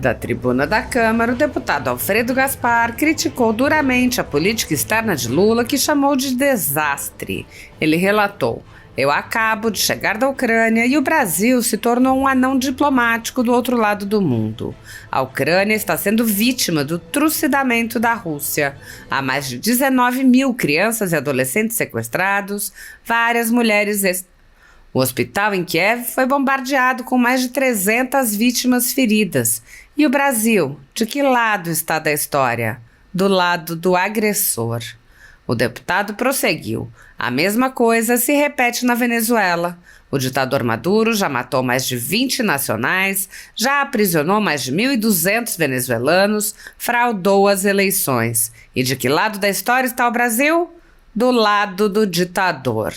Da tribuna da Câmara, o deputado Alfredo Gaspar criticou duramente a política externa de Lula, que chamou de desastre. Ele relatou: "Eu acabo de chegar da Ucrânia e o Brasil se tornou um anão diplomático do outro lado do mundo. A Ucrânia está sendo vítima do trucidamento da Rússia. Há mais de 19 mil crianças e adolescentes sequestrados, várias mulheres. O hospital em Kiev foi bombardeado com mais de 300 vítimas feridas. E o Brasil, de que lado está da história? Do lado do agressor." O deputado prosseguiu: "A mesma coisa se repete na Venezuela. O ditador Maduro já matou mais de 20 nacionais, já aprisionou mais de 1.200 venezuelanos, fraudou as eleições. E de que lado da história está o Brasil? Do lado do ditador."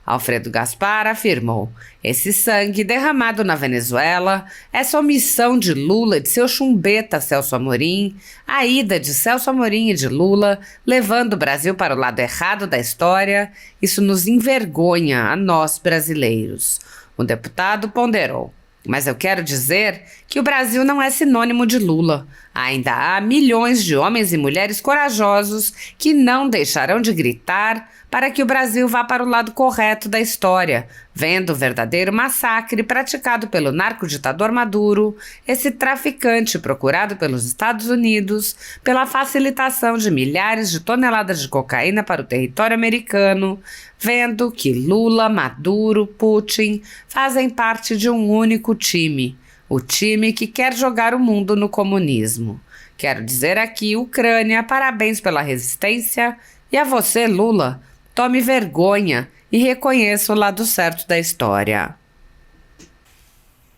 Alfredo Gaspar afirmou: "Esse sangue derramado na Venezuela, essa omissão de Lula e de seu chumbeta Celso Amorim, a ida de Celso Amorim e de Lula, levando o Brasil para o lado errado da história, isso nos envergonha a nós brasileiros." O deputado ponderou: "Mas eu quero dizer que o Brasil não é sinônimo de Lula. Ainda há milhões de homens e mulheres corajosos que não deixarão de gritar para que o Brasil vá para o lado correto da história, vendo o verdadeiro massacre praticado pelo narcoditador Maduro, esse traficante procurado pelos Estados Unidos pela facilitação de milhares de toneladas de cocaína para o território americano, vendo que Lula, Maduro, Putin fazem parte de um único time, o time que quer jogar o mundo no comunismo. Quero dizer aqui, Ucrânia, parabéns pela resistência, e a você, Lula, tome vergonha e reconheça o lado certo da história."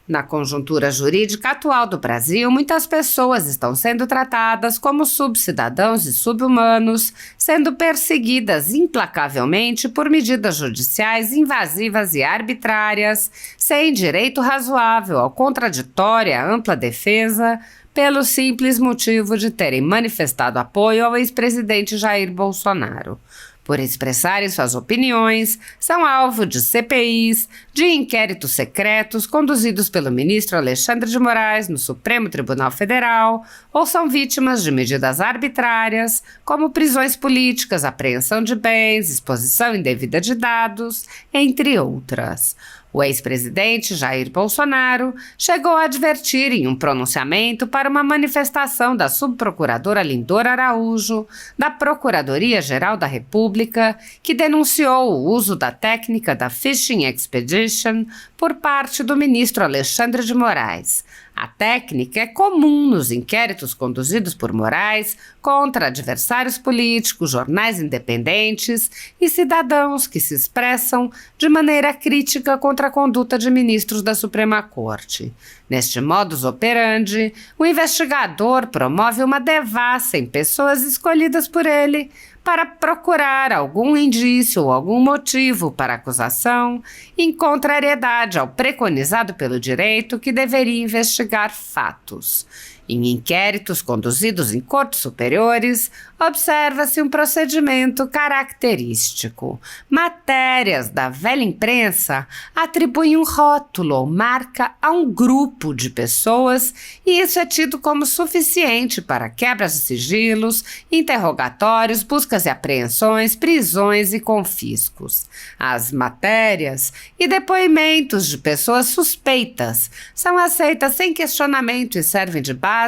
Na conjuntura jurídica atual do Brasil, muitas pessoas estão sendo tratadas como subcidadãos e subhumanos, sendo perseguidas implacavelmente por medidas judiciais invasivas e arbitrárias, sem direito razoável ao contraditório e à ampla defesa, pelo simples motivo de terem manifestado apoio ao ex-presidente Jair Bolsonaro. Por expressarem suas opiniões, são alvo de CPIs, de inquéritos secretos conduzidos pelo ministro Alexandre de Moraes no Supremo Tribunal Federal, ou são vítimas de medidas arbitrárias, como prisões políticas, apreensão de bens, exposição indevida de dados, entre outras. O ex-presidente Jair Bolsonaro chegou a advertir em um pronunciamento para uma manifestação da subprocuradora Lindora Araújo, da Procuradoria-Geral da República, que denunciou o uso da técnica da Fishing Expedition por parte do ministro Alexandre de Moraes. A técnica é comum nos inquéritos conduzidos por Moraes contra adversários políticos, jornais independentes e cidadãos que se expressam de maneira crítica contra a conduta de ministros da Suprema Corte. Neste modus operandi, o investigador promove uma devassa em pessoas escolhidas por ele para procurar algum indício ou algum motivo para acusação, em contrariedade ao preconizado pelo direito que deveria investigar fatos. Em inquéritos conduzidos em cortes superiores, observa-se um procedimento característico. Matérias da velha imprensa atribuem um rótulo ou marca a um grupo de pessoas e isso é tido como suficiente para quebras de sigilos, interrogatórios, buscas e apreensões, prisões e confiscos. As matérias e depoimentos de pessoas suspeitas são aceitas sem questionamento e servem de base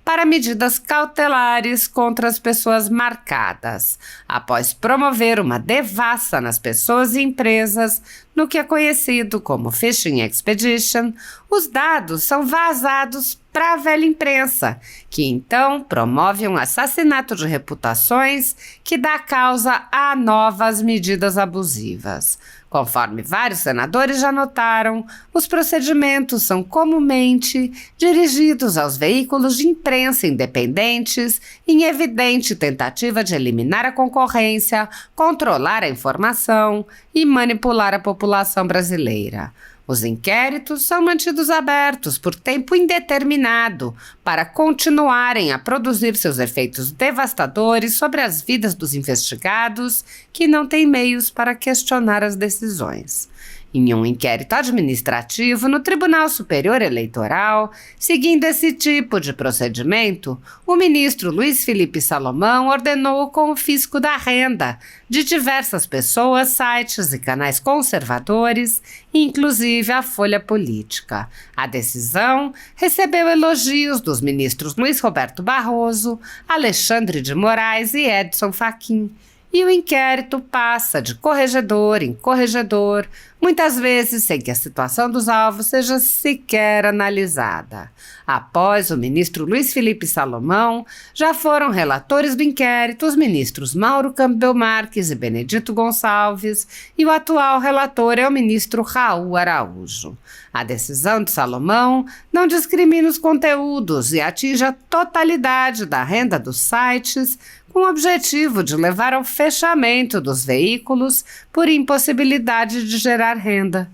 para medidas cautelares contra as pessoas marcadas, após promover uma devassa nas pessoas e empresas no que é conhecido como Fishing Expedition. Os dados são vazados para a velha imprensa, que então promove um assassinato de reputações que dá causa a novas medidas abusivas. Conforme vários senadores já notaram, os procedimentos são comumente dirigidos aos veículos de imprensa independentes em evidente tentativa de eliminar a concorrência, controlar a informação e manipular a população brasileira. Os inquéritos são mantidos abertos por tempo indeterminado para continuarem a produzir seus efeitos devastadores sobre as vidas dos investigados que não têm meios para questionar as decisões. em um inquérito administrativo no Tribunal Superior Eleitoral. Seguindo esse tipo de procedimento, o ministro Luiz Felipe Salomão ordenou o confisco da renda de diversas pessoas, sites e canais conservadores, inclusive a Folha Política. A decisão recebeu elogios dos ministros Luiz Roberto Barroso, Alexandre de Moraes e Edson Fachin. E o inquérito passa de corregedor em corregedor, muitas vezes sem que a situação dos alvos seja sequer analisada. Após o ministro Luiz Felipe Salomão, já foram relatores do inquérito os ministros Mauro Campbell Marques e Benedito Gonçalves, e o atual relator é o ministro Raul Araújo. A decisão de Salomão não discrimina os conteúdos e atinge a totalidade da renda dos sites, com o objetivo de levar ao fechamento dos veículos por impossibilidade de gerar renda.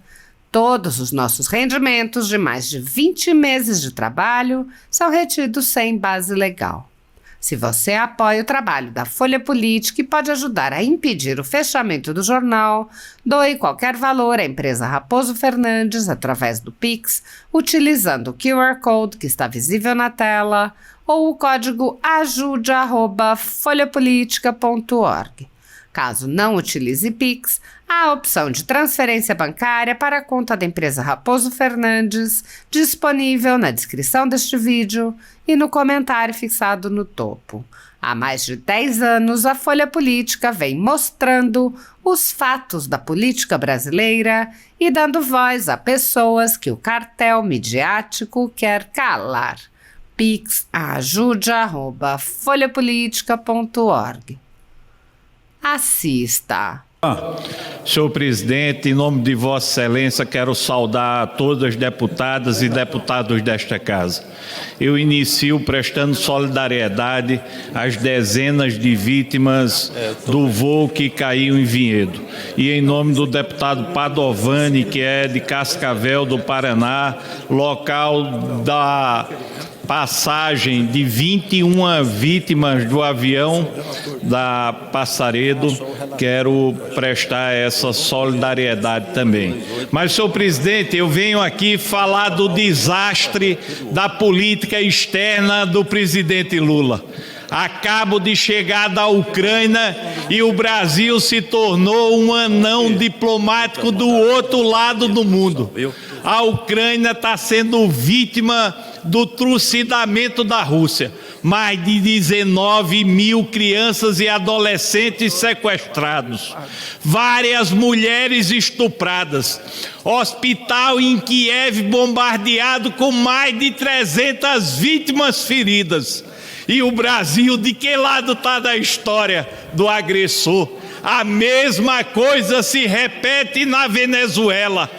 Todos os nossos rendimentos de mais de 20 meses de trabalho são retidos sem base legal. Se você apoia o trabalho da Folha Política e pode ajudar a impedir o fechamento do jornal, doe qualquer valor à empresa Raposo Fernandes através do Pix, utilizando o QR Code que está visível na tela, ou o código ajude@folhapolitica.org. Caso não utilize Pix, há a opção de transferência bancária para a conta da empresa Raposo Fernandes, disponível na descrição deste vídeo e no comentário fixado no topo. Há mais de 10 anos, a Folha Política vem mostrando os fatos da política brasileira e dando voz a pessoas que o cartel midiático quer calar. Pix ajude@folhapolitica.org. Assista. Senhor presidente, em nome de Vossa Excelência, quero saudar todas as deputadas e deputados desta casa. Eu inicio prestando solidariedade às dezenas de vítimas do voo que caiu em Vinhedo. E em nome do deputado Padovani, que é de Cascavel, do Paraná, local da passagem de 21 vítimas do avião da Passaredo, quero prestar essa solidariedade também. Mas, senhor presidente, eu venho aqui falar do desastre da política externa do presidente Lula. Acabo de chegar da Ucrânia e o Brasil se tornou um anão diplomático do outro lado do mundo. A Ucrânia está sendo vítima do trucidamento da Rússia. Mais de 19 mil crianças e adolescentes sequestrados. Várias mulheres estupradas. Hospital em Kiev bombardeado com mais de 300 vítimas feridas. E o Brasil, de que lado está da história do agressor? A mesma coisa se repete na Venezuela.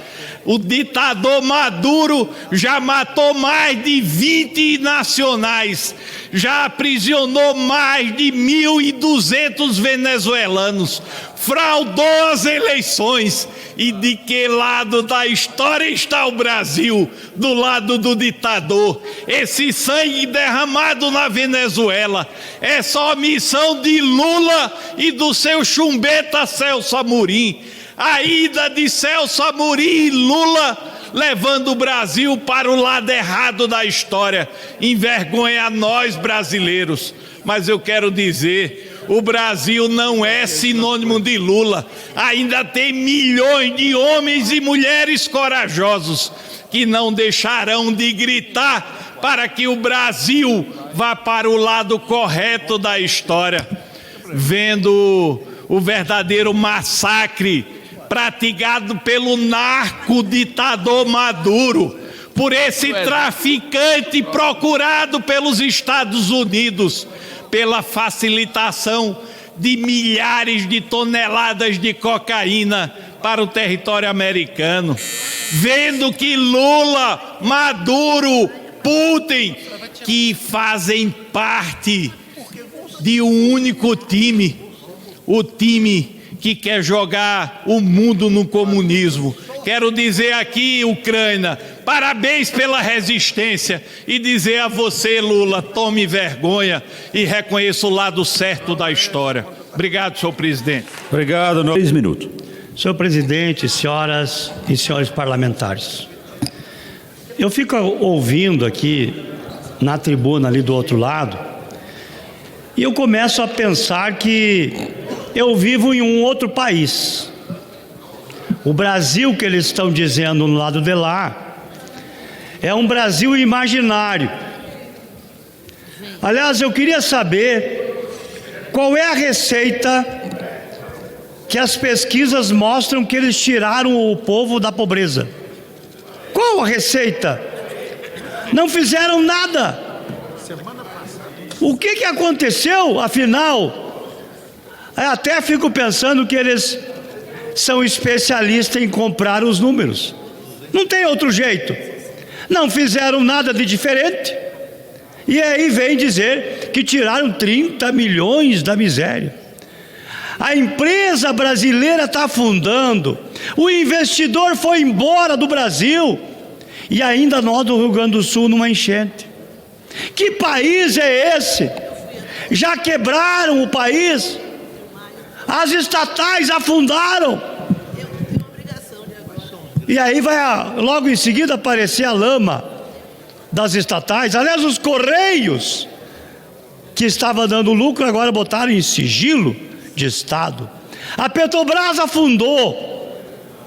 O ditador Maduro já matou mais de 20 nacionais, já aprisionou mais de 1.200 venezuelanos, fraudou as eleições. E de que lado da história está o Brasil? Do lado do ditador. Esse sangue derramado na Venezuela é só missão de Lula e do seu chumbeta Celso Amorim. A ida de Celso Amorim e Lula levando o Brasil para o lado errado da história. Envergonha a nós brasileiros. Mas eu quero dizer, o Brasil não é sinônimo de Lula. Ainda tem milhões de homens e mulheres corajosos que não deixarão de gritar para que o Brasil vá para o lado correto da história. Vendo o verdadeiro massacre praticado pelo narco-ditador Maduro, por esse traficante procurado pelos Estados Unidos, pela facilitação de milhares de toneladas de cocaína para o território americano. Vendo que Lula, Maduro, Putin, que fazem parte de um único time, o time que quer jogar o mundo no comunismo. Quero dizer aqui, Ucrânia, parabéns pela resistência e dizer a você, Lula, tome vergonha e reconheça o lado certo da história. Obrigado, senhor presidente. Obrigado. 3 minutos. Senhor presidente, senhoras e senhores parlamentares, eu fico ouvindo aqui na tribuna ali do outro lado e eu começo a pensar que eu vivo em um outro país. O Brasil que eles estão dizendo no lado de lá é um Brasil imaginário. Aliás, eu queria saber qual é a receita que as pesquisas mostram que eles tiraram o povo da pobreza. Qual a receita? Não fizeram nada. O que aconteceu, afinal? Eu até fico pensando que eles são especialistas em comprar os números. Não tem outro jeito. Não fizeram nada de diferente. E aí vem dizer que tiraram 30 milhões da miséria. A empresa brasileira está afundando, o investidor foi embora do Brasil e ainda nós do Rio Grande do Sul numa enchente. Que país é esse? Já quebraram o país, as estatais afundaram e aí vai logo em seguida aparecer a lama das estatais. Aliás, os Correios, que estava dando lucro, agora botaram em sigilo de Estado. A Petrobras afundou,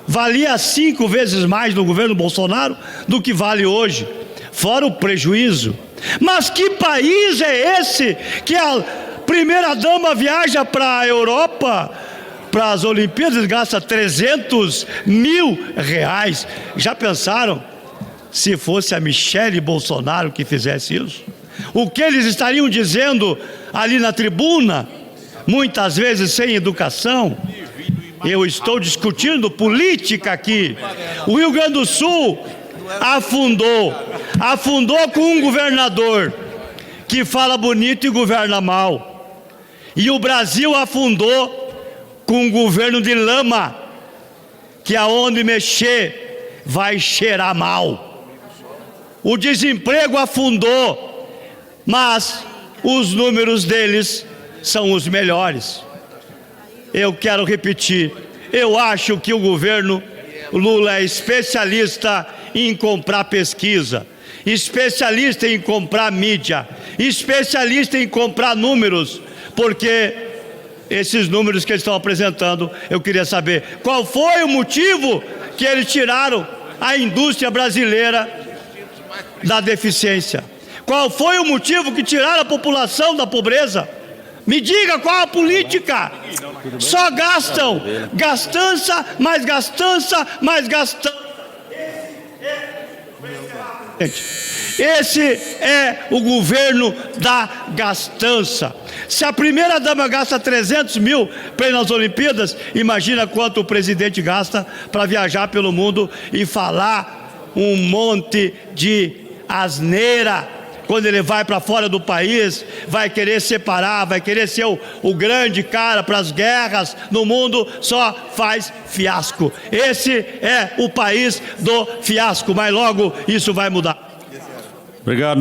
valia 5 vezes mais no governo Bolsonaro do que vale hoje, fora o prejuízo. Mas que país é esse que a primeira dama viaja para a Europa, para as Olimpíadas, gasta 300 mil reais? Já pensaram se fosse a Michele Bolsonaro que fizesse isso? O que eles estariam dizendo ali na tribuna? Muitas vezes sem educação. Eu estou discutindo política aqui. O Rio Grande do Sul afundou com um governador que fala bonito e governa mal. E o Brasil afundou com um governo de lama, que aonde mexer vai cheirar mal. O desemprego afundou, mas os números deles são os melhores. Eu quero repetir, eu acho que o governo Lula é especialista em comprar pesquisa, especialista em comprar mídia, especialista em comprar números, porque esses números que eles estão apresentando, eu queria saber qual foi o motivo que eles tiraram a indústria brasileira da deficiência. Qual foi o motivo que tiraram a população da pobreza? Me diga qual a política. Só gastam, gastança, mais gastança, mais gastança. Esse é o governo da gastança. Se a primeira dama gasta 300 mil para ir nas Olimpíadas, imagina quanto o presidente gasta para viajar pelo mundo e falar um monte de asneira. Quando ele vai para fora do país, vai querer separar, vai querer ser o grande cara para as guerras no mundo, só faz fiasco. Esse é o país do fiasco, mas logo isso vai mudar. Obrigado.